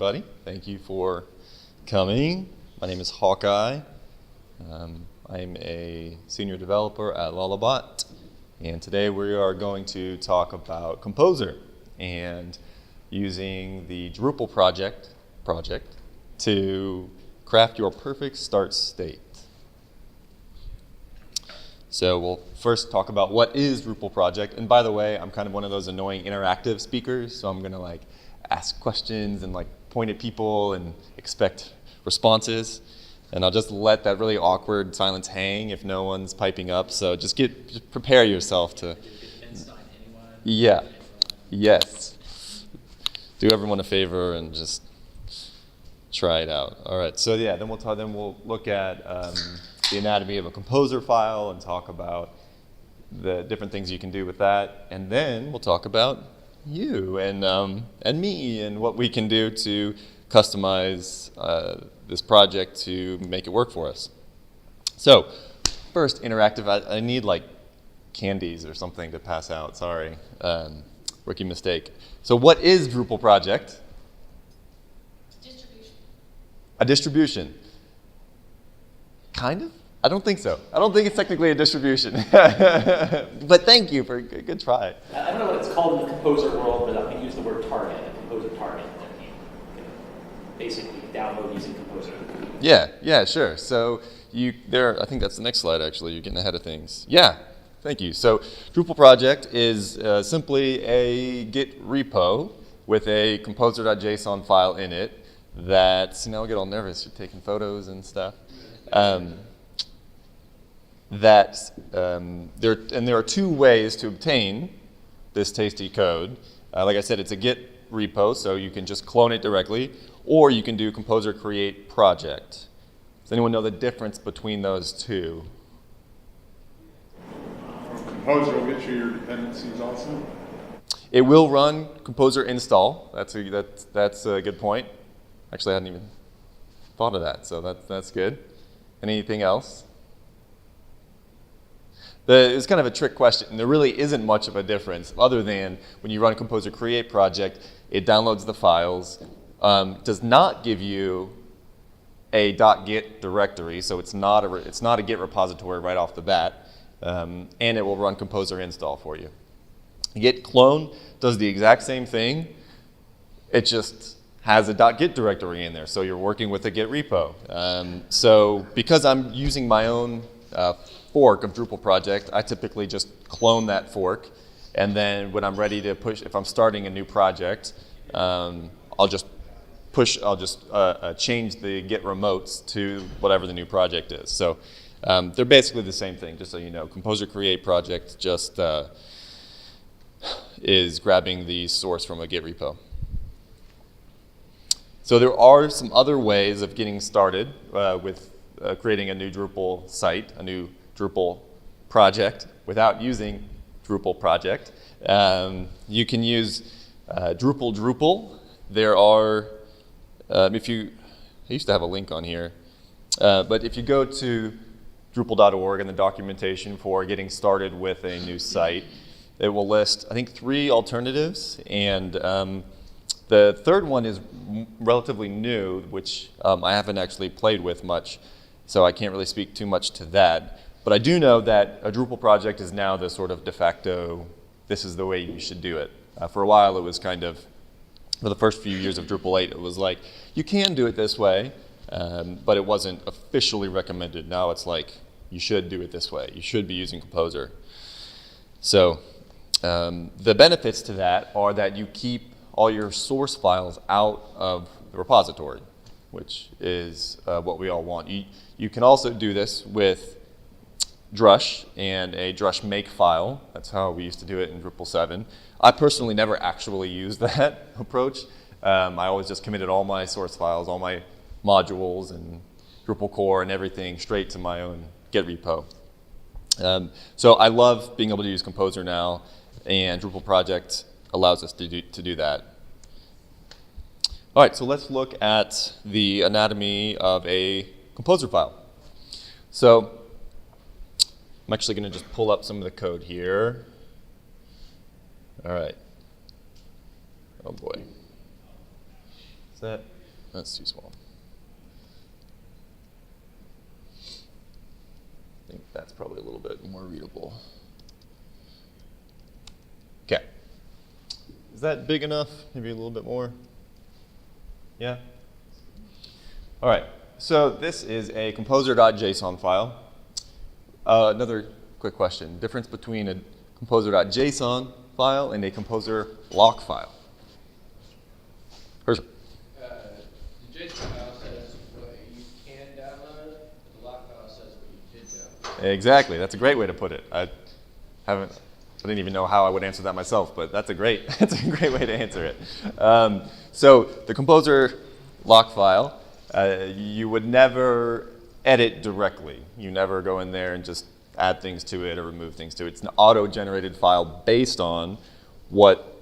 everybody. Thank you for coming. My name is Hawkeye. I'm a senior developer at Lullabot, and today we are going to talk about Composer and using the Drupal project to craft your perfect start state. So we'll first talk about what is Drupal project. And by the way, I'm kind of one of those annoying interactive speakers, so I'm going to ask questions and point at people and expect responses. And I'll just let that really awkward silence hang if no one's piping up. So just prepare yourself to. Yeah. Yes. Do everyone a favor and just try it out. All right. So yeah, then we'll look at the anatomy of a composer file and talk about the different things you can do with that. And then we'll talk about you and me and what we can do to customize this project to make it work for us. So first, interactive. I need candies or something to pass out. Sorry, rookie mistake. So what is Drupal project? Distribution. A distribution. Kind of? I don't think so. I don't think it's technically a distribution. But thank you for a good try. I don't know what it's called in the Composer world, but I'm going to use the word target, a Composer target. Basically, download using Composer. Yeah, sure. So I think that's the next slide, actually. You're getting ahead of things. Yeah, thank you. So Drupal project is simply a Git repo with a composer.json file in it that, now I get all nervous. You're taking photos and stuff. There are two ways to obtain this tasty code. Like I said, it's a Git repo, so you can just clone it directly, or you can do composer create project. Does anyone know the difference between those two? From Composer will get you your dependencies also? It will run composer install. That's a good point. Actually, I hadn't even thought of that, so that's good. Anything else? It's kind of a trick question. There really isn't much of a difference other than when you run a composer create project, it downloads the files, does not give you a .git directory, so it's not a Git repository right off the bat, and it will run composer install for you. Git clone does the exact same thing. It just has a .git directory in there, so you're working with a Git repo. So because I'm using my own fork of Drupal project, I typically just clone that fork, and then when I'm ready to push, if I'm starting a new project, I'll just change the Git remotes to whatever the new project is. So they're basically the same thing, just so you know. Composer create project just is grabbing the source from a Git repo. So there are some other ways of getting started with creating a new Drupal site, a new Drupal project without using Drupal project. You can use Drupal. There are, I used to have a link on here, but if you go to Drupal.org and the documentation for getting started with a new site, it will list, I think, 3 alternatives, and the third one is relatively new, which I haven't actually played with much, so I can't really speak too much to that. But I do know that a Drupal project is now the sort of de facto, this is the way you should do it. For a while, it was kind of, for the first few years of Drupal 8, it was like, you can do it this way, but it wasn't officially recommended. Now it's like, you should do it this way. You should be using Composer. So the benefits to that are that you keep all your source files out of the repository, which is what we all want. You can also do this with Drush and a Drush make file. That's how we used to do it in Drupal 7. I personally never actually used that approach. I always just committed all my source files, all my modules and Drupal core and everything straight to my own Git repo. So I love being able to use Composer now, and Drupal project allows us to do that. All right, so let's look at the anatomy of a composer file. So I'm actually going to just pull up some of the code here. All right. Oh boy. Is that that's too small. I think that's probably a little bit more readable. Okay. Is that big enough? Maybe a little bit more? Yeah? All right. So this is a composer.json file. Another quick question. Difference between a composer.json file and a composer lock file. Herschel. The JSON file says what you can download, the lock file says what you did download. Exactly. That's a great way to put it. I didn't even know how I would answer that myself, but that's a great way to answer it. So the composer lock file, you would never edit directly. You never go in there and just add things to it or remove things to it. It's an auto-generated file based on what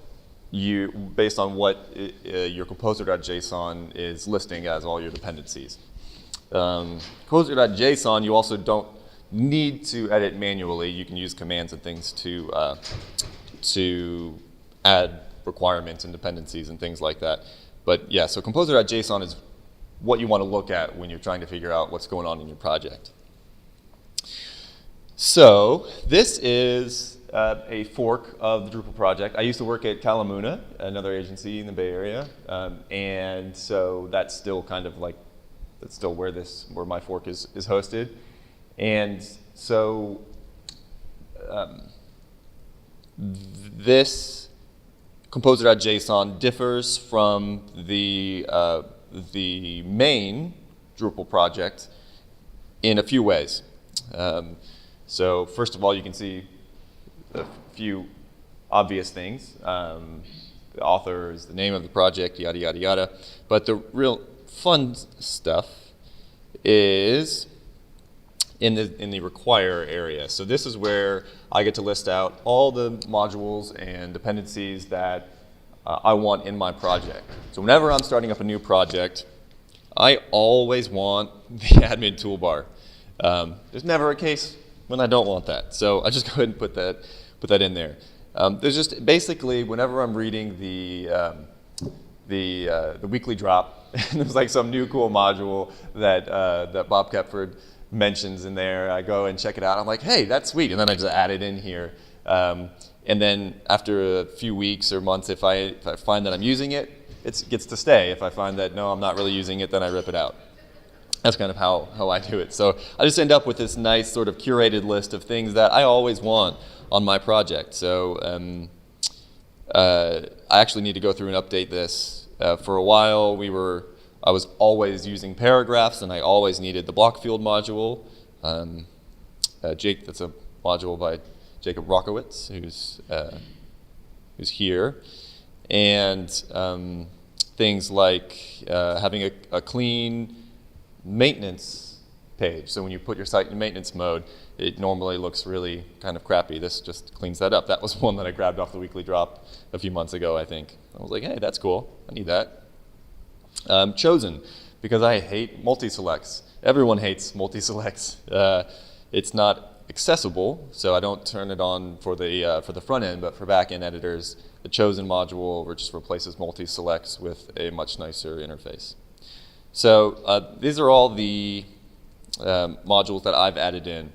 your composer.json is listing as all your dependencies. Composer.json, you also don't need to edit manually. You can use commands and things to add requirements and dependencies and things like that. But yeah, so composer.json is what you want to look at when you're trying to figure out what's going on in your project. So this is a fork of the Drupal project. I used to work at Kalamuna, another agency in the Bay Area, and so that's still kind of like, that's still where my fork is hosted. And so this composer.json differs from the main Drupal project in a few ways. So first of all, you can see a few obvious things. The author is the name of the project, yada, yada, yada. But the real fun stuff is in the require area. So this is where I get to list out all the modules and dependencies that I want in my project. So whenever I'm starting up a new project, I always want the admin toolbar. There's never a case when I don't want that. So I just go ahead and put that in there. There's just basically whenever I'm reading the weekly drop, and there's like some new cool module that Bob Kepford mentions in there, I go and check it out. I'm like, hey, that's sweet, and then I just add it in here. And then after a few weeks or months, if I find that I'm using it, it gets to stay. If I find that no, I'm not really using it, then I rip it out. That's kind of how I do it. So I just end up with this nice sort of curated list of things that I always want on my project. So I actually need to go through and update this. For a while, I was always using paragraphs, and I always needed the block field module. That's a module by Jacob Rockowitz, who's here, and things like having a clean maintenance page. So when you put your site in maintenance mode, it normally looks really kind of crappy. This just cleans that up. That was one that I grabbed off the weekly drop a few months ago, I think. I was like, hey, that's cool. I need that. Chosen, because I hate multi-selects. Everyone hates multi-selects. It's not accessible, so I don't turn it on for the front end, but for back end editors, the Chosen module just replaces multi-selects with a much nicer interface. So these are all the modules that I've added in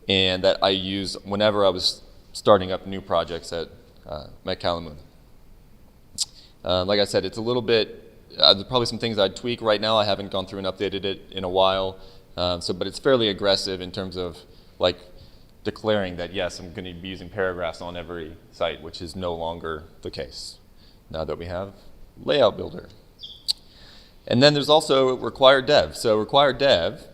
and that I use whenever I was starting up new projects at Kalamuna. Like I said, it's a little bit, there's probably some things I'd tweak right now. I haven't gone through and updated it in a while, but it's fairly aggressive in terms of like declaring that, yes, I'm going to be using paragraphs on every site, which is no longer the case now that we have Layout Builder. And then there's also required dev. So required dev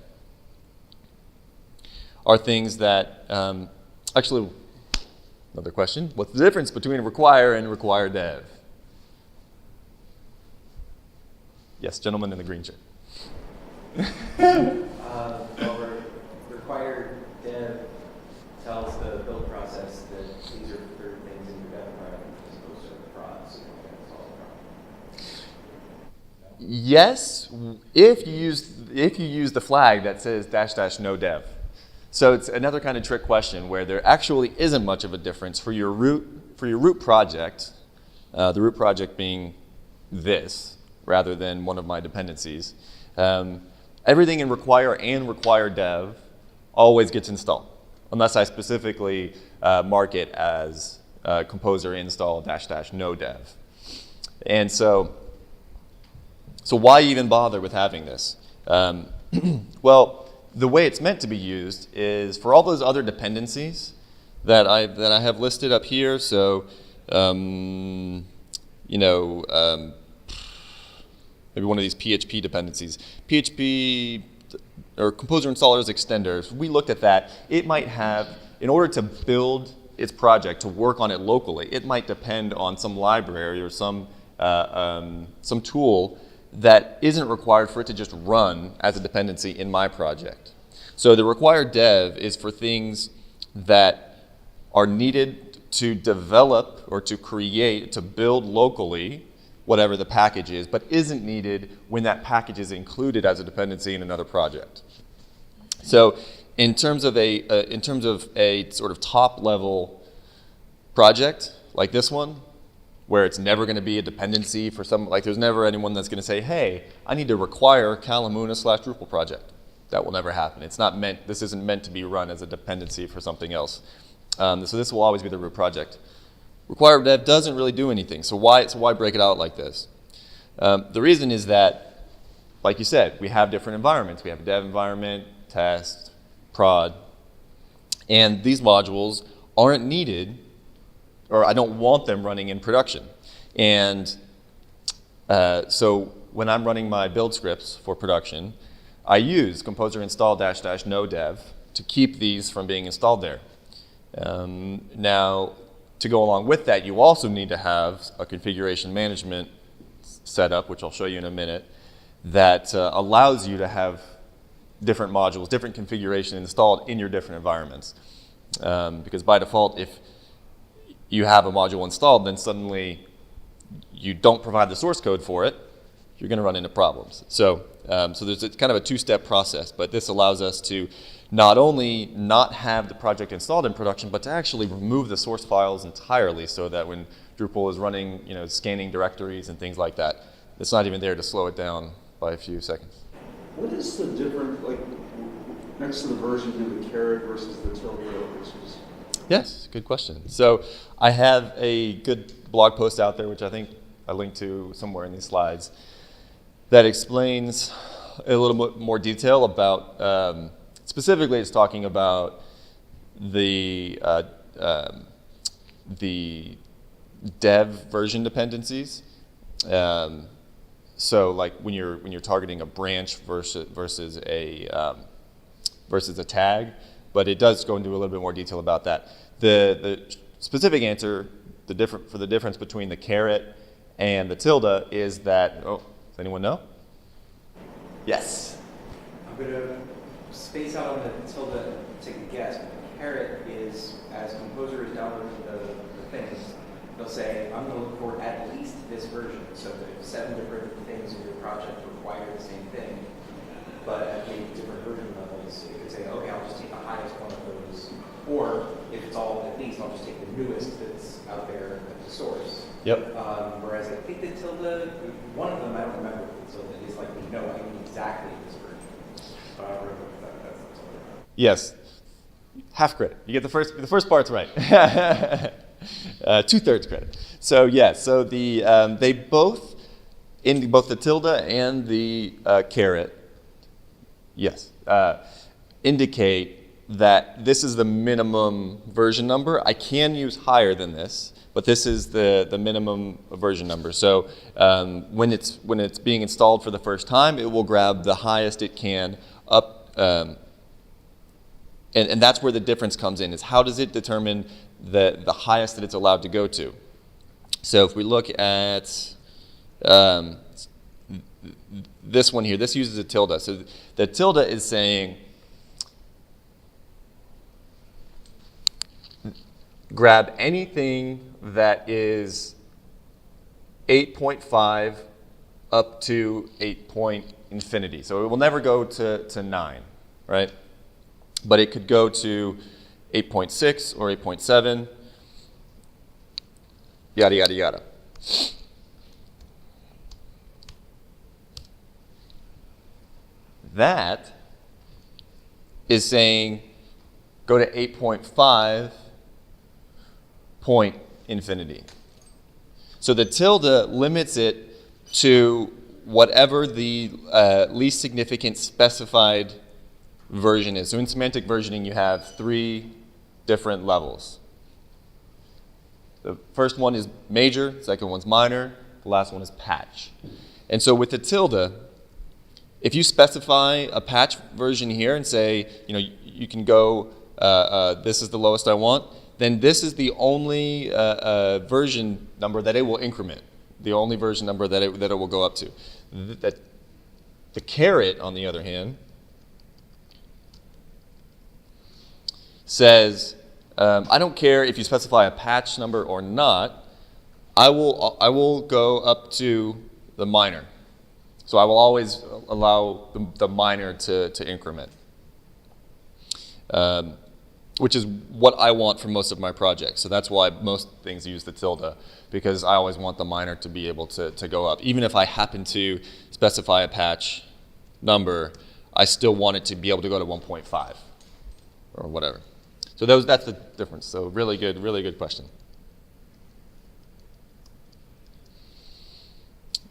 are things that, actually, another question, what's the difference between require and required dev? Yes, gentleman in the green shirt. Required dev tells the build process that these are certain things in your dev environment as opposed to the prods. That's all the problem. Yes, if you use the flag that says -- no dev. So it's another kind of trick question where there actually isn't much of a difference for your root project. The root project being this rather than one of my dependencies. Everything in require and require dev always gets installed, unless I specifically mark it as composer install -- no dev. And so why even bother with having this? Well, the way it's meant to be used is for all those other dependencies that I have listed up here. So, maybe one of these PHP dependencies. PHP or composer installers extenders, we looked at that. It might have, in order to build its project, to work on it locally, it might depend on some library or some tool that isn't required for it to just run as a dependency in my project. So the required dev is for things that are needed to develop or to create, to build locally, whatever the package is, but isn't needed when that package is included as a dependency in another project. So in terms of a sort of top level project like this one, where it's never going to be a dependency for some, like there's never anyone that's going to say, hey, I need to require Calamuna / Drupal project. That will never happen. It's not meant, this isn't meant to be run as a dependency for something else. So this will always be the root project. Require dev doesn't really do anything. So why break it out like this? The reason is that, like you said, we have different environments. We have a dev environment, test, prod, and these modules aren't needed, or I don't want them running in production. And so when I'm running my build scripts for production, I use composer install -- no dev to keep these from being installed there. Now, to go along with that, you also need to have a configuration management setup, which I'll show you in a minute, that allows you to have different modules, different configuration installed in your different environments. Because by default, if you have a module installed, then suddenly you don't provide the source code for it, you're going to run into problems. So there's kind of a two-step process, but this allows us to not only not have the project installed in production, but to actually remove the source files entirely, so that when Drupal is running, scanning directories and things like that, it's not even there to slow it down by a few seconds. What is the difference, like, next to the version, do the caret versus the tilde versus? Yes, good question. So I have a good blog post out there, which I think I linked to somewhere in these slides, that explains a little bit more detail about, specifically it's talking about the dev version dependencies. So like when you're targeting a branch versus a tag, but it does go into a little bit more detail about that. The specific answer, for the difference between the caret and the tilde is that, does anyone know? Yes. I'm going to space out on the tilde and take a guess, but the caret is, as composer is downloading the things, they'll say, I'm going to look for at least this version. So if 7 different things in your project require the same thing, but at the different version levels, it could say, okay, I'll just take the highest one of those. Or if it's all at least, I'll just take the newest that's out there at the source. Yep. Whereas I think the tilde, one of them, I don't remember the tilde, is like, no, I need exactly this version. But I don't remember if that's the tilde. Yes. Half credit. You get the first part's right. 2/3 credit. So yeah, so they both, in both the tilde and the caret, yes, indicate that this is the minimum version number. I can use higher than this, but this is the minimum version number. So when it's being installed for the first time, it will grab the highest it can up, and that's where the difference comes in, is how does it determine the highest that it's allowed to go to. So if we look at this one here, this uses a tilde. So the tilde is saying, grab anything that is 8.5 up to 8.infinity. So it will never go to 9, right? But it could go to 8.6 or 8.7, yada, yada, yada. That is saying go to 8.5 point infinity. So the tilde limits it to whatever the least significant specified version is. So in semantic versioning, you have 3 different levels. The first one is major, the second one's minor, the last one is patch. And so with the tilde, if you specify a patch version here and say, you can go, this is the lowest I want, then this is the only version number that it will increment, the only version number that it will go up to. The caret, on the other hand, says, I don't care if you specify a patch number or not, I will go up to the minor. So I will always allow the minor to increment, which is what I want for most of my projects. So that's why most things use the tilde, because I always want the minor to be able to go up. Even if I happen to specify a patch number, I still want it to be able to go to 1.5 or whatever. So that's the difference. So really good question.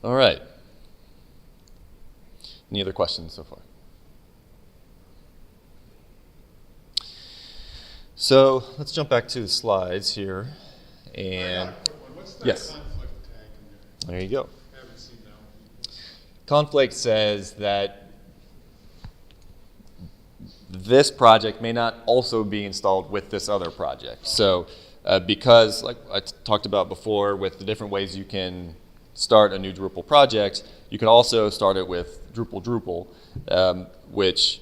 All right. Any other questions so far? So let's jump back to the slides here. And what's that yes, conflict tag in there? there you go. I haven't seen that one. Conflict says that this project may not also be installed with this other project. So because, like I talked about before, with the different ways you can start a new Drupal project, you can also start it with Drupal, which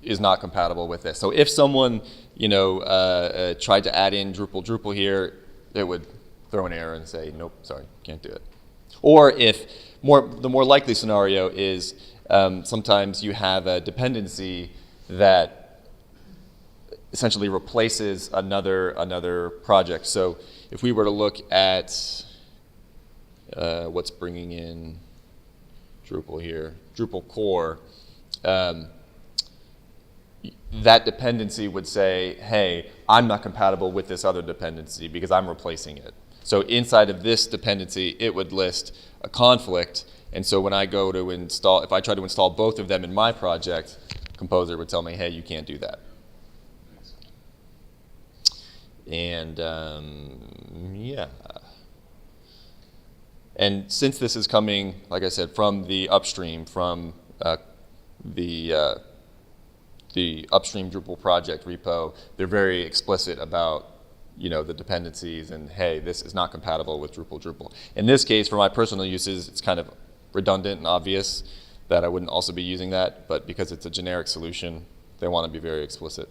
is not compatible with this. So if someone tried to add in Drupal here, it would throw an error and say, nope, sorry, can't do it. Or if the more likely scenario is sometimes you have a dependency that essentially replaces another project. So if we were to look at what's bringing in Drupal here, Drupal core, that dependency would say, hey, I'm not compatible with this other dependency because I'm replacing it. So inside of this dependency, it would list a conflict. And so when I go to install, if I try to install both of them in my project, Composer would tell me, hey, you can't do that. And yeah. And since this is coming, like I said, from the upstream, from the upstream Drupal project repo, they're very explicit about the dependencies and, hey, this is not compatible with Drupal. In this case, for my personal uses, it's kind of redundant and obvious that I wouldn't also be using that, but because it's a generic solution, they want to be very explicit.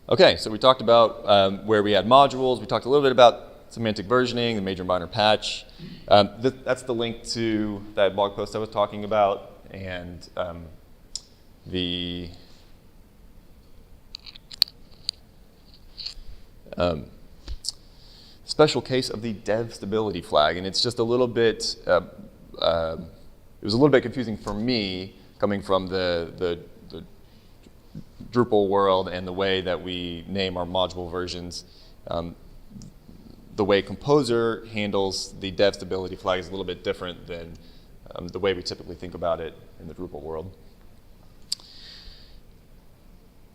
Okay, so we talked about where we had modules. We talked a little bit about semantic versioning, the major minor patch. That's the link to that blog post I was talking about, and the special case of the dev stability flag. And it's just a little bit, it was a little bit confusing for me coming from the Drupal world and the way that we name our module versions. The way Composer handles the dev stability flag is a little bit different than the way we typically think about it in the Drupal world.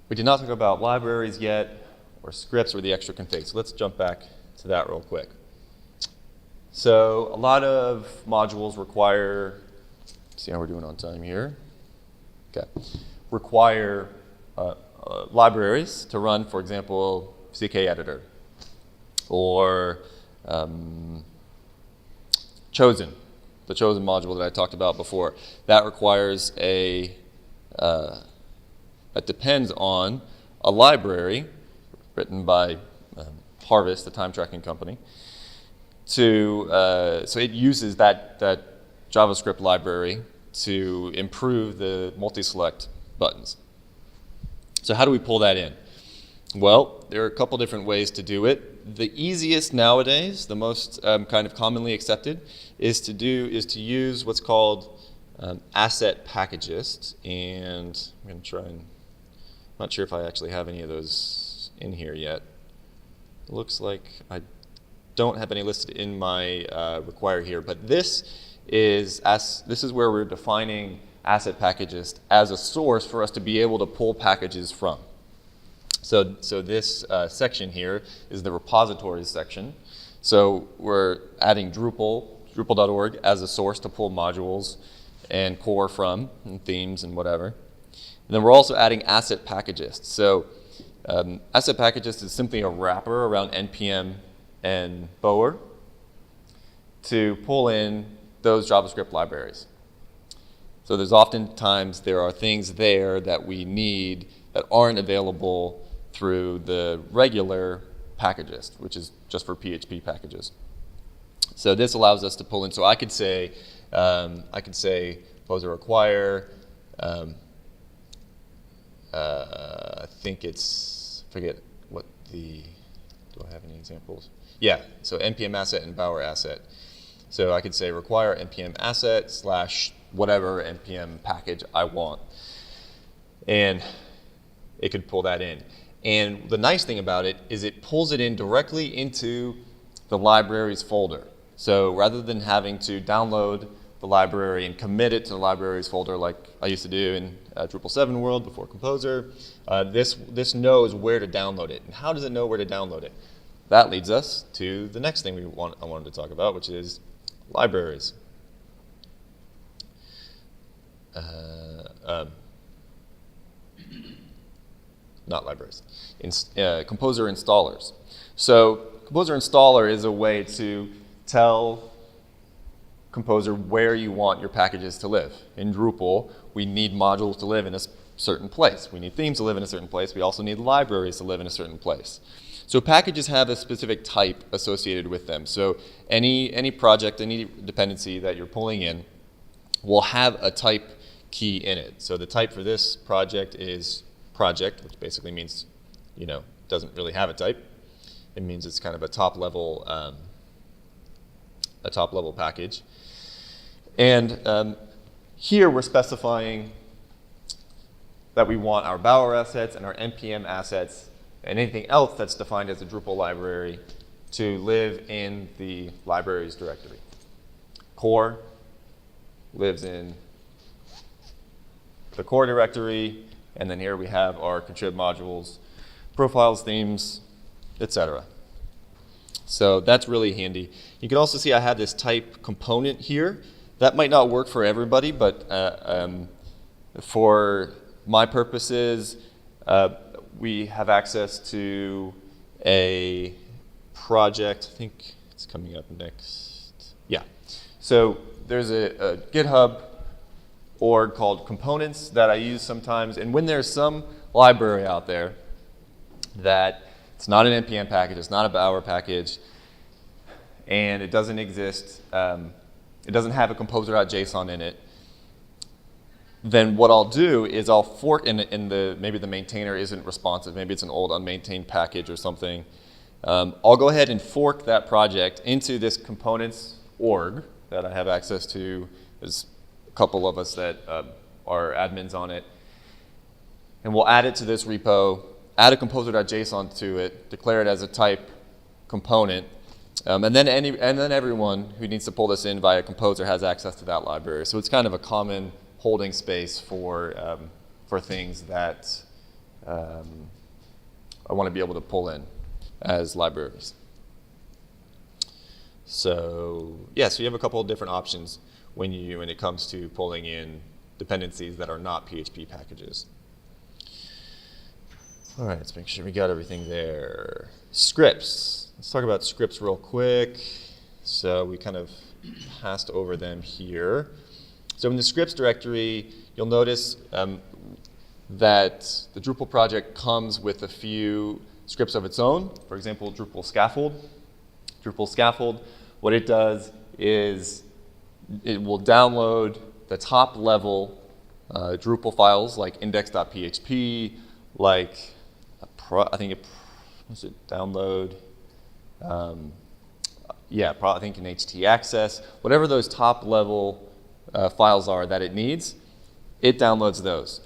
We did not talk about libraries yet, or scripts, or the extra config. So let's jump back to that real quick. So a lot of modules require, see how we're doing on time here. Okay, require libraries to run, for example, CK editor, or Chosen, the Chosen module that I talked about before. That requires that depends on a library written by Harvest, the time tracking company, so it uses that JavaScript library to improve the multi-select buttons. So how do we pull that in? Well, there are a couple different ways to do it. the easiest nowadays, the most kind of commonly accepted, is to use what's called asset packagist, and I'm going to try and, I'm not sure if I actually have any of those in here yet. It looks like I don't have any listed in my require here, but this is where we're defining asset packagist as a source for us to be able to pull packages from. So this section here is the repositories section. So we're adding Drupal.org as a source to pull modules and core from, and themes and whatever. And then we're also adding asset packagist. So asset packagist is simply a wrapper around npm and bower to pull in those JavaScript libraries. So there's oftentimes there are things there that we need that aren't available through the regular packagist, which is just for PHP packages. So this allows us to pull in. So I could say composer require. I think it's, forget what the, do I have any examples? Yeah, so npm asset and bower asset. So I could say require npm asset / whatever npm package I want. And it could pull that in. And the nice thing about it is it pulls it in directly into the libraries folder. So rather than having to download the library and commit it to the libraries folder like I used to do in Drupal 7 world before Composer, this knows where to download it. And how does it know where to download it? That leads us to the next thing I wanted to talk about, which is libraries. Not libraries, Composer installers. So Composer installer is a way to tell Composer where you want your packages to live. In Drupal, we need modules to live in a certain place. We need themes to live in a certain place. We also need libraries to live in a certain place. So packages have a specific type associated with them. So any project, any dependency that you're pulling in will have a type key in it. So the type for this project is project, which basically means, doesn't really have a type. It means it's kind of a top level package. And here we're specifying that we want our bower assets and our npm assets and anything else that's defined as a Drupal library to live in the libraries directory. Core lives in the core directory, and then here we have our contrib modules, profiles, themes, etc. So that's really handy. You can also see I have this type component here. That might not work for everybody, but for my purposes, we have access to a project. I think it's coming up next. Yeah. So there's a GitHub org called components that I use sometimes. And when there's some library out there that it's not an npm package, it's not a bower package, and it doesn't exist, it doesn't have a composer.json in it, then what I'll do is I'll fork, maybe the maintainer isn't responsive, maybe it's an old unmaintained package or something. I'll go ahead and fork that project into this components org that I have access to. There's a couple of us that are admins on it. And we'll add it to this repo, add a composer.json to it, declare it as a type component, and then everyone who needs to pull this in via Composer has access to that library. So it's kind of a common holding space for things that I want to be able to pull in as libraries. So yeah, so you have a couple of different options when it comes to pulling in dependencies that are not PHP packages. All right, let's make sure we got everything there. Scripts. Let's talk about scripts real quick. So we kind of passed over them here. So in the scripts directory, you'll notice that the Drupal project comes with a few scripts of its own. For example, Drupal scaffold. Drupal scaffold, what it does is it will download the top level Drupal files like index.php, like download yeah, probably I think in htaccess, whatever those top level files are that it needs, it downloads those.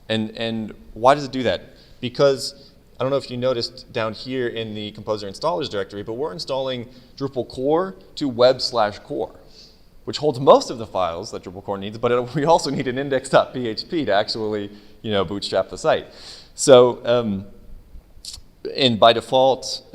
And why does it do that? Because I don't know if you noticed down here in the composer installers directory, but we're installing Drupal core to web/core, which holds most of the files that Drupal core needs, but we also need an index.php to actually, bootstrap the site. So, and by default,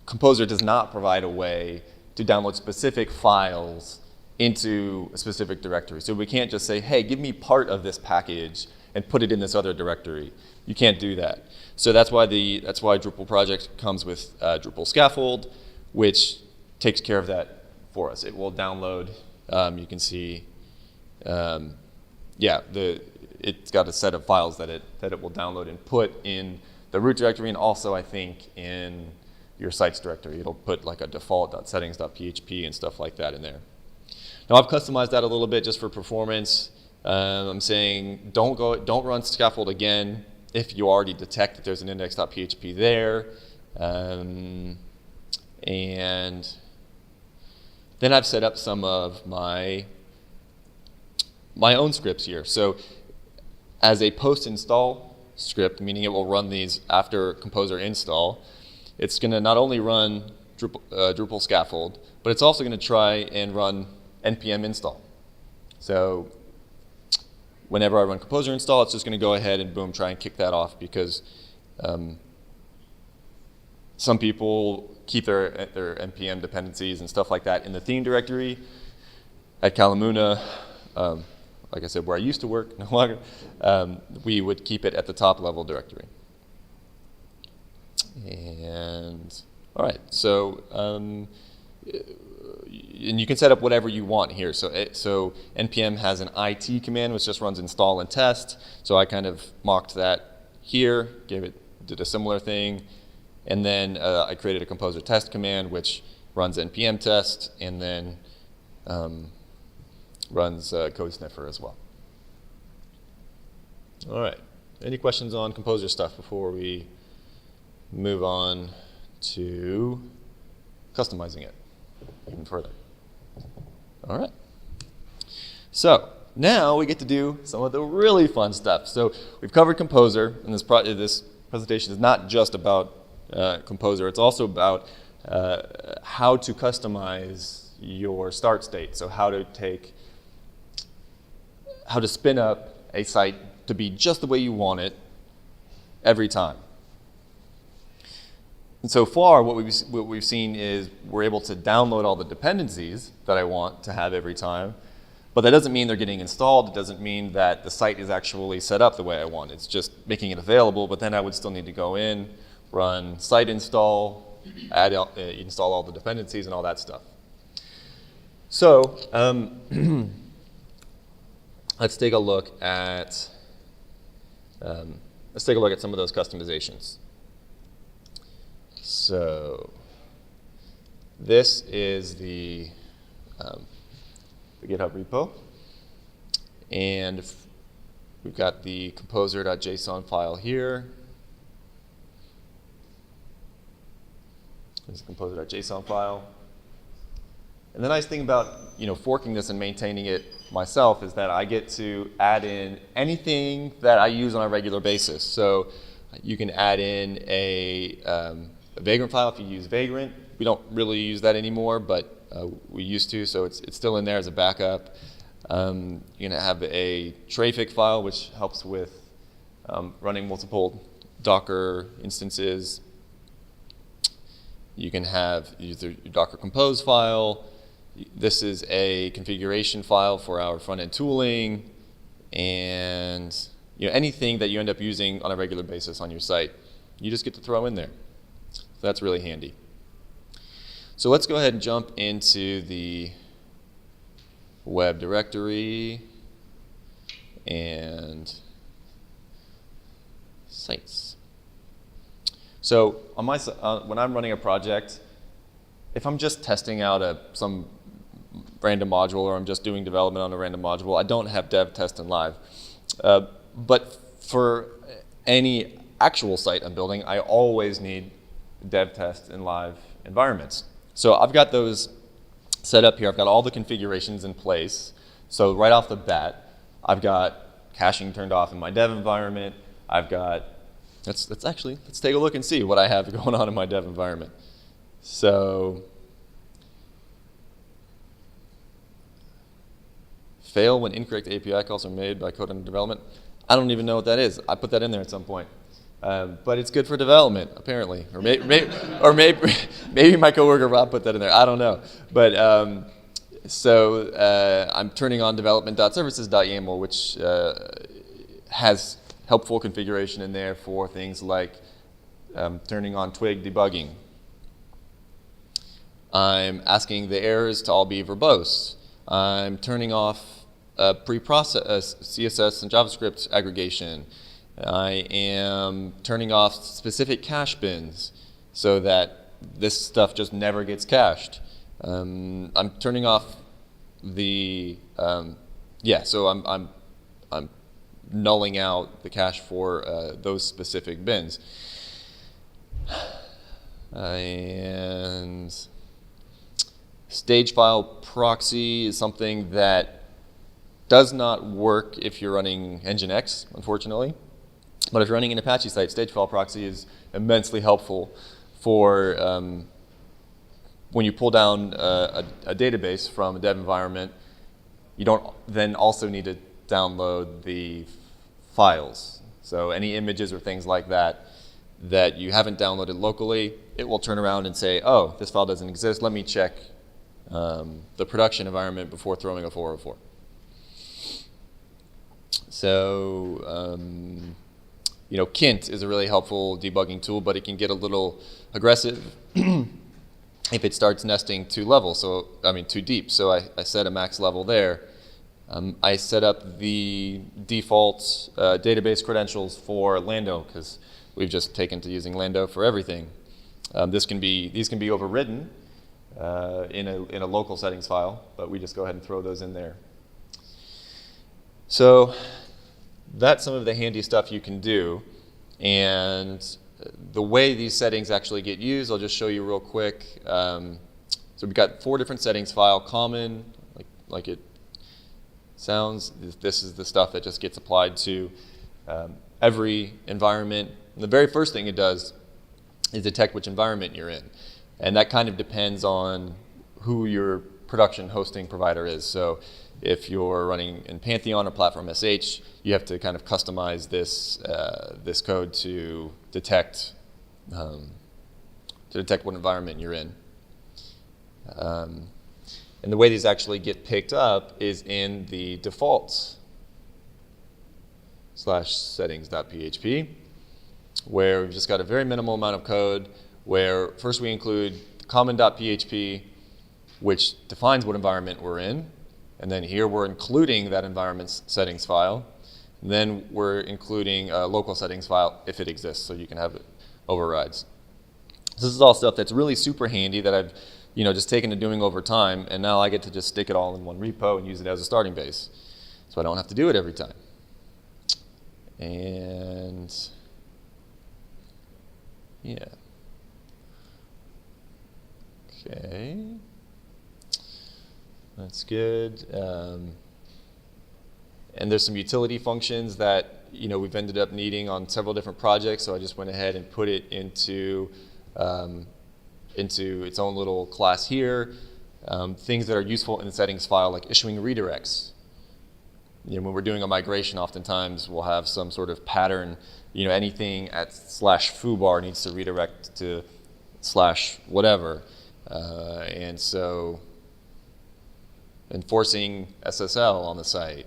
Composer does not provide a way to download specific files into a specific directory. So we can't just say, hey, give me part of this package and put it in this other directory. You can't do that. So that's why Drupal project comes with Drupal scaffold, which takes care of that for us. It will download. You can see, it's got a set of files that it will download and put in the root directory, and also I think in your sites directory. It'll put like a default.settings.php and stuff like that in there. Now I've customized that a little bit just for performance. I'm saying don't run scaffold again if you already detect that there's an index.php there. And then I've set up some of my own scripts here. So as a post-install script, meaning it will run these after Composer install, it's going to not only run Drupal scaffold, but it's also going to try and run npm install. So whenever I run Composer install, it's just going to go ahead and boom, try and kick that off, because some people keep their npm dependencies and stuff like that in the theme directory. At Kalamuna, like I said, where I used to work, no longer, we would keep it at the top level directory. And all right, so and you can set up whatever you want here. So npm has an it command which just runs install and test. So I kind of mocked that here, did a similar thing, and then I created a composer test command which runs npm test and then runs code sniffer as well. All right, any questions on composer stuff before we move on to customizing it even further? All right. So now we get to do some of the really fun stuff. So we've covered Composer, and this presentation is not just about Composer. It's also about how to customize your start state. So how to spin up a site to be just the way you want it every time. And so far, what we've seen is we're able to download all the dependencies that I want to have every time, but that doesn't mean they're getting installed. It doesn't mean that the site is actually set up the way I want. It's just making it available, but then I would still need to go in, run site install, install all the dependencies and all that stuff. So let's take a look at some of those customizations. So this is the GitHub repo, and we've got the composer.json file here. There's the composer.json file. And the nice thing about forking this and maintaining it myself is that I get to add in anything that I use on a regular basis. So you can add in a Vagrant file if you use Vagrant. We don't really use that anymore, but we used to, so it's still in there as a backup. You're going to have a Trafic file, which helps with running multiple Docker instances. You can use your Docker Compose file. This is a configuration file for our front-end tooling, and anything that you end up using on a regular basis on your site, you just get to throw in there. So that's really handy. So let's go ahead and jump into the web directory and sites. So on my when I'm running a project, if I'm just testing out some random module, or I'm just doing development on a random module, I don't have dev, test, and live. But for any actual site I'm building, I always need dev test and live environments. So I've got those set up here. I've got all the configurations in place. So right off the bat, I've got caching turned off in my dev environment. I've got, let's take a look and see what I have going on in my dev environment. So, fail when incorrect API calls are made by code under development. I don't even know what that is. I put that in there at some point. But it's good for development, apparently. Or maybe my coworker Rob put that in there. I don't know. But I'm turning on development.services.yaml, which has helpful configuration in there for things like turning on Twig debugging. I'm asking the errors to all be verbose. I'm turning off pre-process CSS and JavaScript aggregation. I am turning off specific cache bins so that this stuff just never gets cached. I'm turning off the so I'm nulling out the cache for those specific bins. And stage file proxy is something that does not work if you're running Nginx, unfortunately. But if you're running an Apache site, stage file proxy is immensely helpful for when you pull down a database from a dev environment. You don't then also need to download the files. So any images or things like that that you haven't downloaded locally, it will turn around and say, oh, this file doesn't exist. Let me check the production environment before throwing a 404. So, Kint is a really helpful debugging tool, but it can get a little aggressive if it starts nesting too deep. So I set a max level there. I set up the default database credentials for Lando because we've just taken to using Lando for everything. These can be overridden in a local settings file, but we just go ahead and throw those in there. So that's some of the handy stuff you can do. And the way these settings actually get used, I'll just show you real quick. So we've got 4 different settings file. Common, like it sounds. This is the stuff that just gets applied to every environment. And the very first thing it does is detect which environment you're in. And that kind of depends on who your production hosting provider is. So if you're running in Pantheon or Platform SH, you have to kind of customize this code to detect what environment you're in. And the way these actually get picked up is in the defaults /settings.php, where we've just got a very minimal amount of code where first we include common.php, which defines what environment we're in. And then here we're including that environment's settings file. And then we're including a local settings file if it exists, so you can have it overrides. This is all stuff that's really super handy that I've just taken to doing over time, and now I get to just stick it all in one repo and use it as a starting base. So I don't have to do it every time. And yeah. Okay. That's good. And there's some utility functions that we've ended up needing on several different projects, so I just went ahead and put it into its own little class here. Things that are useful in the settings file, like issuing redirects. When we're doing a migration, oftentimes we'll have some sort of pattern. Anything at /foobar needs to redirect to /whatever, and so enforcing SSL on the site,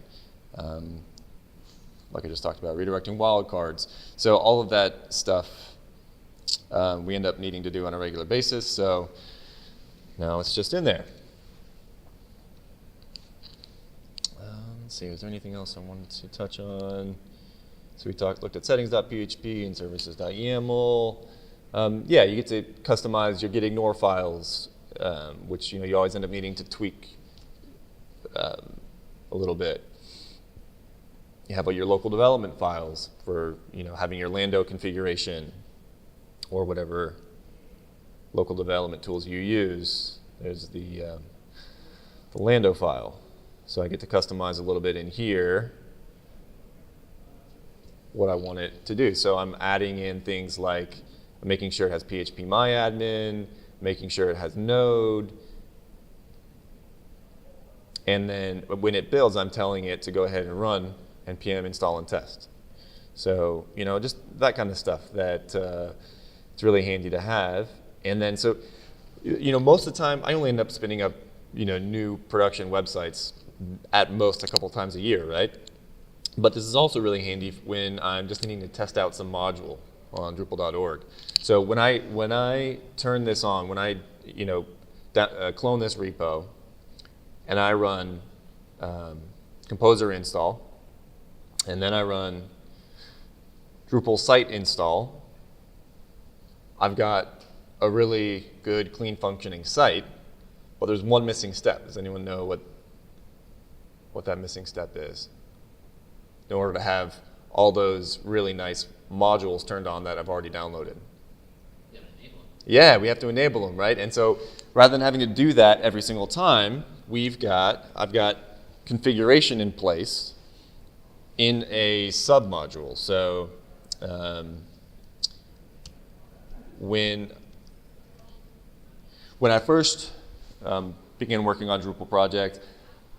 like I just talked about, redirecting wildcards. So all of that stuff we end up needing to do on a regular basis. So now it's just in there. Let's see, is there anything else I wanted to touch on? So we looked at settings.php and services.yaml. Yeah, you get to customize your gitignore files, which you always end up needing to tweak a little bit. You have your local development files for having your Lando configuration or whatever local development tools you use. There's the Lando file. So I get to customize a little bit in here what I want it to do. So I'm adding in things like making sure it has PHP MyAdmin, making sure it has Node, and then when it builds, I'm telling it to go ahead and run npm install and test. So, you know, just that kind of stuff that it's really handy to have. And then, so, you know, most of the time, I only end up spinning up, you know, new production websites at most a couple times a year, right? But this is also really handy when I'm just needing to test out some module on Drupal.org. So when I turn this on, when I, you know, clone this repo, and I run composer install, and then I run Drupal site install, I've got a really good, clean functioning site, but there's one missing step. Does anyone know what that missing step is? In order to have all those really nice modules turned on that I've already downloaded. You gotta enable them. Yeah, we have to enable them, right? And so rather than having to do that every single time, I've got configuration in place in a submodule. So when I first began working on Drupal project,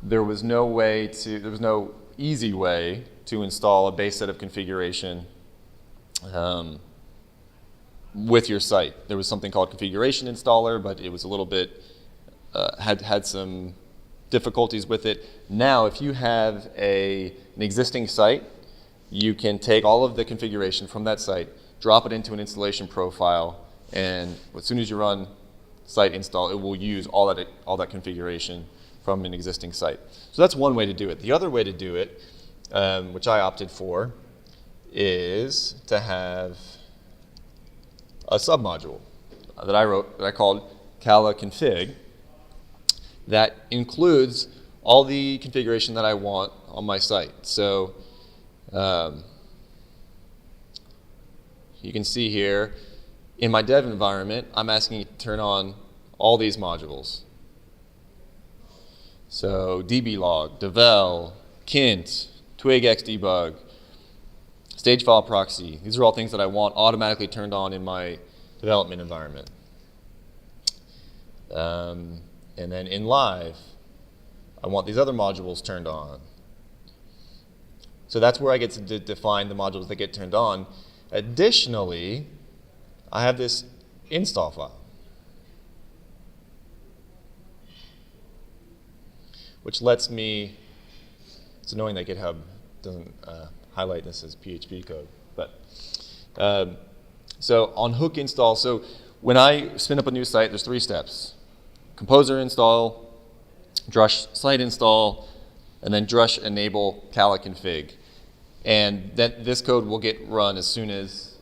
there was no easy way to install a base set of configuration with your site. There was something called configuration installer, but it was a little bit, had some difficulties with it. Now, if you have an existing site, you can take all of the configuration from that site, drop it into an installation profile, and as soon as you run site install, it will use all that configuration from an existing site. So that's one way to do it. The other way to do it, which I opted for, is to have a submodule that I wrote, that I called Cala config, that includes all the configuration that I want on my site. So you can see here, in my dev environment, I'm asking it to turn on all these modules. So dblog, devel, kint, twig-xdebug, stage file proxy. These are all things that I want automatically turned on in my development environment. And then in live, I want these other modules turned on. So that's where I get to define the modules that get turned on. Additionally, I have this install file, which lets me, it's annoying that GitHub doesn't highlight this as PHP code, but so on hook install, so when I spin up a new site, there's 3 steps: composer install, drush site install, and then drush enable Cala config. And then this code will get run as soon as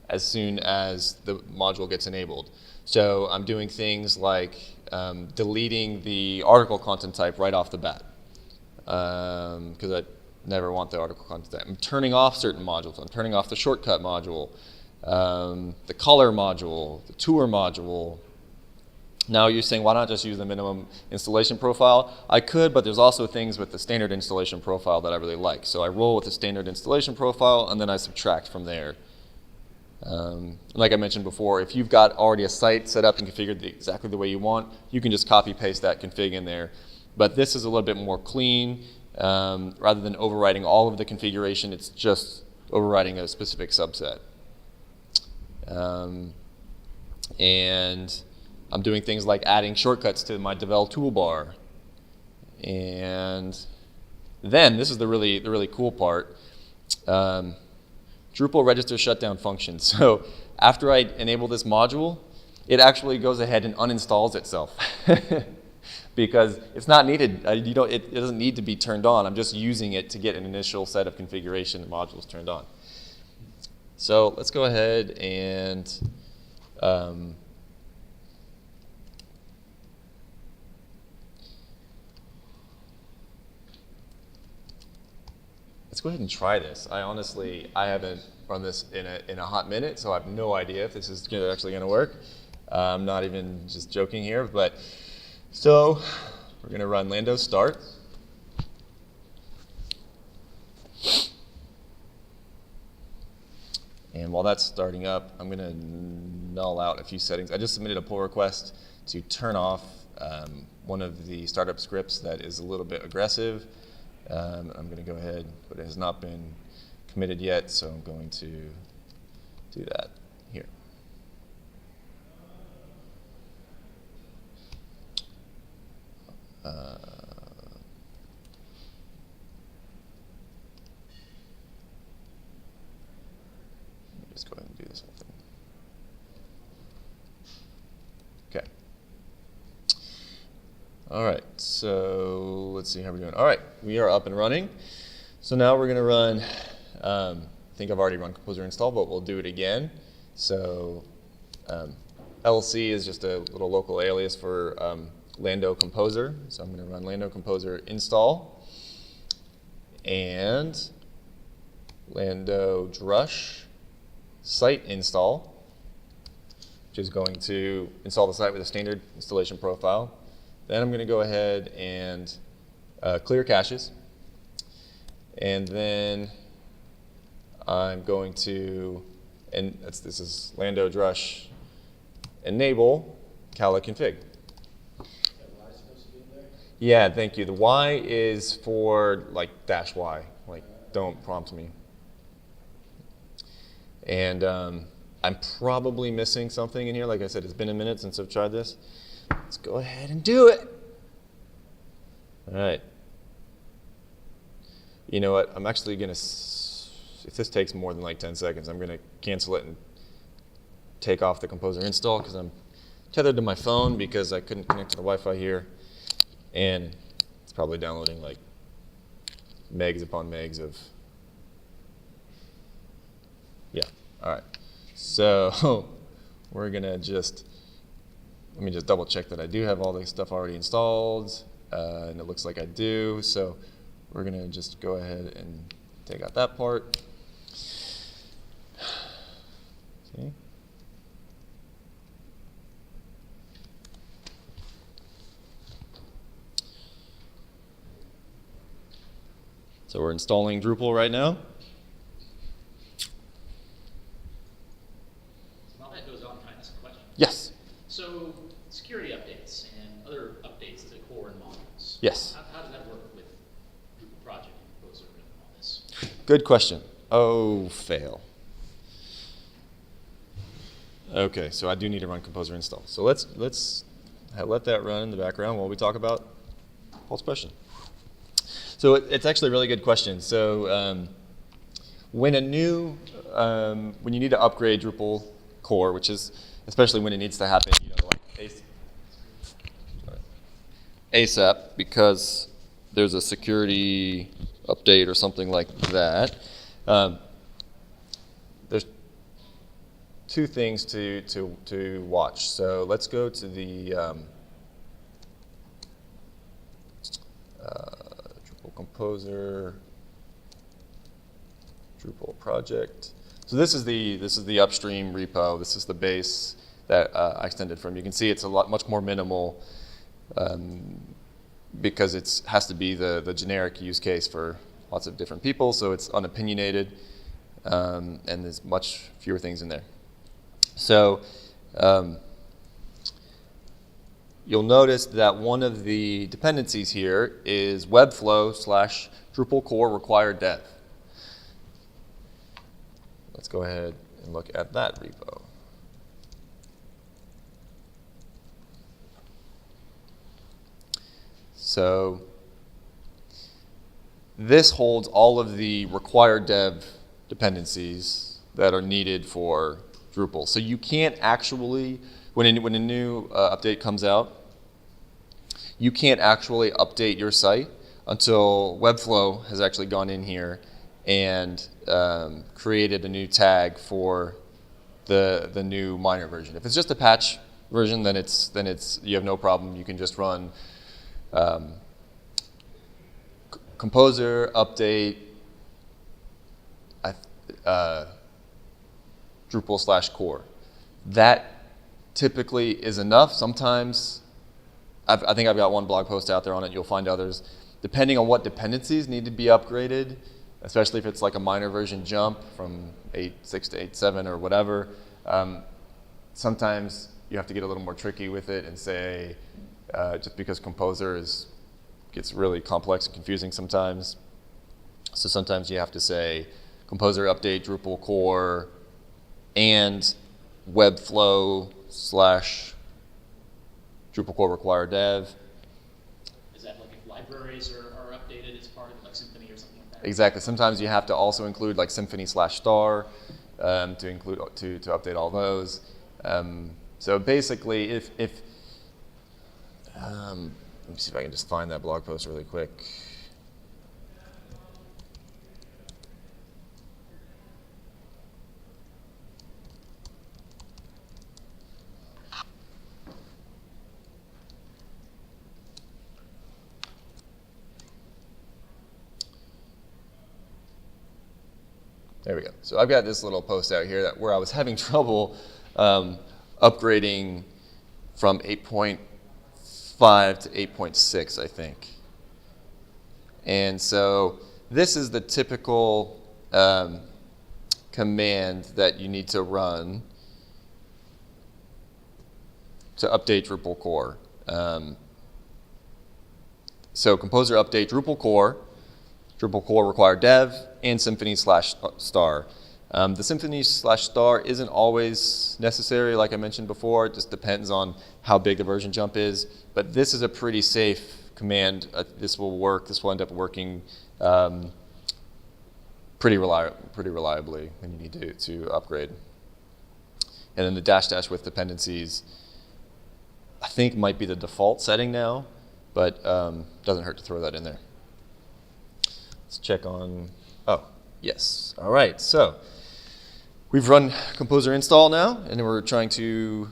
the module gets enabled. So I'm doing things like deleting the article content type right off the bat, because I never want the article content type. I'm turning off certain modules. I'm turning off the shortcut module, the color module, the tour module. Now you're saying, why not just use the minimum installation profile? I could, but there's also things with the standard installation profile that I really like. So I roll with the standard installation profile, and then I subtract from there. Like I mentioned before, if you've got already a site set up and configured exactly the way you want, you can just copy paste that config in there. But this is a little bit more clean. Rather than overriding all of the configuration, it's just overriding a specific subset. And I'm doing things like adding shortcuts to my devel toolbar. And then, this is the really cool part. Drupal registers shutdown functions. So after I enable this module, it actually goes ahead and uninstalls itself. Because it's not needed. It doesn't need to be turned on. I'm just using it to get an initial set of configuration and modules turned on. So let's go ahead and let's go ahead and try this. I haven't run this in a hot minute, so I have no idea if this is actually going to work. I'm not even just joking here, but so we're going to run Lando start. And while that's starting up, I'm going to null out a few settings. I just submitted a pull request to turn off one of the startup scripts that is a little bit aggressive. I'm going to go ahead, but it has not been committed yet, so I'm going to do that here. Just go ahead and do this whole thing. Okay. All right, so let's see how we're doing. All right, we are up and running. So now we're going to run, I think I've already run composer install, but we'll do it again. So LC is just a little local alias for Lando composer. So I'm going to run Lando composer install and Lando drush site install, which is going to install the site with a standard installation profile. Then I'm going to go ahead and clear caches. And then I'm going to, and this is Lando drush enable Cala config. Yeah, thank you. The Y is for like -Y, like don't prompt me. And I'm probably missing something in here. Like I said, it's been a minute since I've tried this. Let's go ahead and do it. All right. You know what? I'm actually going to, if this takes more than like 10 seconds, I'm going to cancel it and take off the composer install because I'm tethered to my phone because I couldn't connect to the Wi-Fi here. And it's probably downloading like megs upon megs of, yeah. All right. So we're going to let me just double check that I do have all this stuff already installed. And it looks like I do. So we're going to just go ahead and take out that part. See? So we're installing Drupal right now. While that goes on, can I ask a question? Yes. So security updates and other updates to core and modules. Yes. How does that work with Drupal project and composer and all this? Good question. Oh, fail. Okay, so I do need to run composer install. So let's let that run in the background while we talk about Paul's question. So it's actually a really good question. So when you need to upgrade Drupal core, which is especially when it needs to happen, like ASAP, because there's a security update or something like that. There's two things to watch. So let's go to the Drupal composer, Drupal project. So this is the upstream repo. This is the base that I extended from. You can see it's much more minimal because it has to be the generic use case for lots of different people. So it's unopinionated and there's much fewer things in there. So you'll notice that one of the dependencies here is webflow / Drupal core required dev. Let's go ahead and look at that repo. So this holds all of the required dev dependencies that are needed for Drupal. So you can't actually, when a new update comes out, you can't actually update your site until Webflow has actually gone in here and created a new tag for the new minor version. If it's just a patch version, then you have no problem. You can just run composer update Drupal/core. That typically is enough. Sometimes, I think I've got one blog post out there on it. You'll find others. Depending on what dependencies need to be upgraded, especially if it's like a minor version jump from 8.6 to 8.7 or whatever, sometimes you have to get a little more tricky with it and say, just because Composer gets really complex and confusing sometimes. So sometimes you have to say, Composer update Drupal core and Webflow / Drupal core require dev. Is that like if libraries are updated, it's part of like Symfony or something like that? Exactly. Sometimes you have to also include like Symfony/star to update all those. So basically, if let me see if I can just find that blog post really quick. There we go. So I've got this little post out here where I was having trouble upgrading from 8.5 to 8.6, I think. And so this is the typical command that you need to run to update Drupal core. So Composer update Drupal core require dev, and Symfony/star. The Symfony/star isn't always necessary, like I mentioned before. It just depends on how big the version jump is. But this is a pretty safe command. This will work. This will end up working pretty reliably when you need to upgrade. And then the -- with dependencies, I think might be the default setting now, but doesn't hurt to throw that in there. Let's check on, oh, yes. All right, so we've run Composer install now, and we're trying to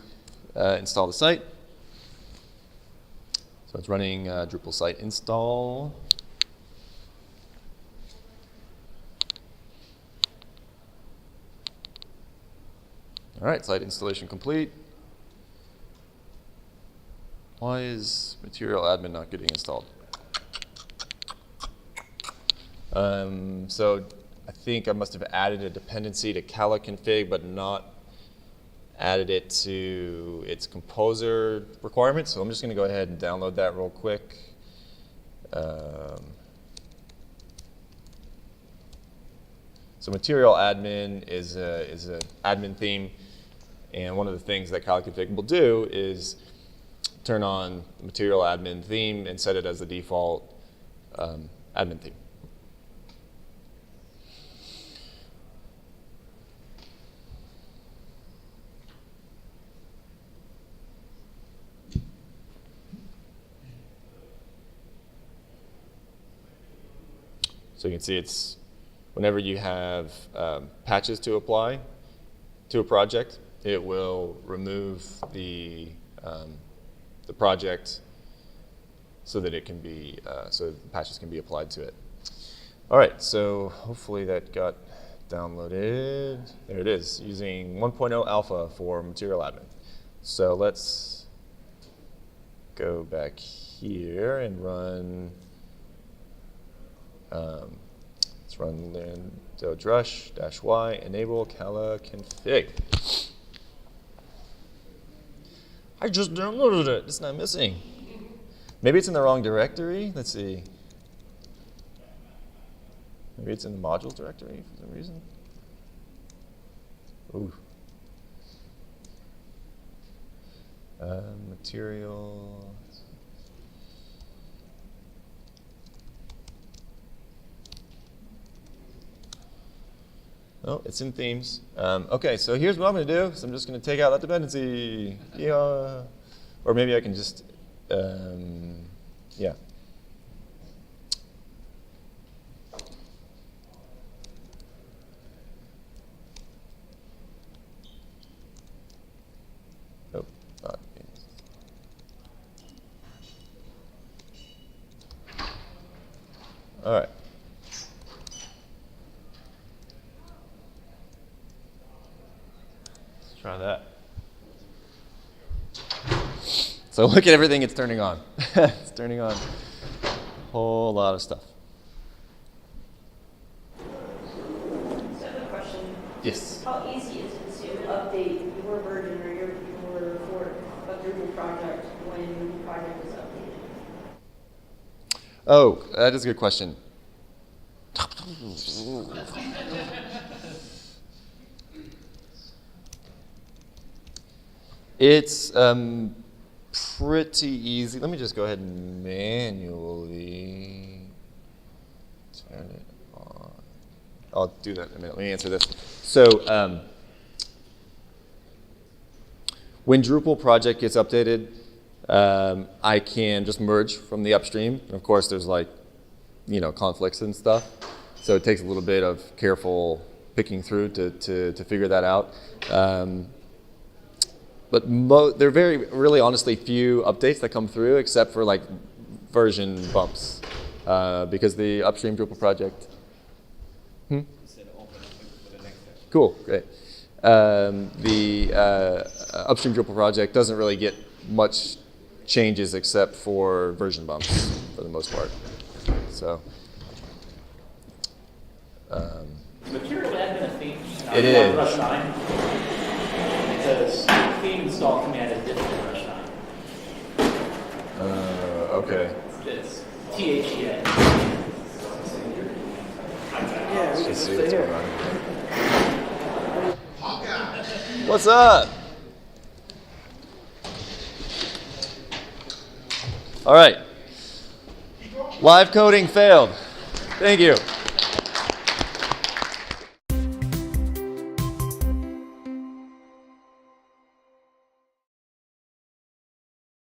install the site. So it's running Drupal site install. All right, site installation complete. Why is material admin not getting installed? So I think I must have added a dependency to cala-config, but not added it to its Composer requirements. So I'm just going to go ahead and download that real quick. So material admin is an admin theme, and one of the things that cala-config will do is turn on material admin theme and set it as the default admin theme. So you can see it's whenever you have patches to apply to a project, it will remove the project so that it can be so the patches can be applied to it. All right, so hopefully that got downloaded. There it is, using 1.0 alpha for material admin. So let's go back here and run. Let's run Lando drush-y enable cala-config. I just downloaded it. It's not missing. Maybe it's in the wrong directory. Let's see. Maybe it's in the modules directory for some reason. Ooh. Material. Oh, it's in themes. Okay, so here's what I'm going to do. So I'm just going to take out that dependency. Yeah. Or maybe I can just, yeah. Oh, not themes. All right. Try that. So look at everything it's turning on. It's turning on a whole lot of stuff. So I have a question. Yes. How easy is it to update your version or your fork of Drupal project when the project is updated? Oh, that is a good question. It's pretty easy. Let me just go ahead and manually turn it on. I'll do that in a minute. Let me answer this. So when Drupal project gets updated, I can just merge from the upstream. Of course, there's like, conflicts and stuff. So it takes a little bit of careful picking through to figure that out. But there are really honestly few updates that come through except for like version bumps. Because the upstream Drupal project. Cool, great. The upstream Drupal project doesn't really get much changes except for version bumps for the most part. So. Material admin a theme? It is. Rush 9. Because theme install command is different than Rush 9. Okay. It's THEA. Let's just see what's going on here. Hawkeye. What's up? All right. Live coding failed. Thank you.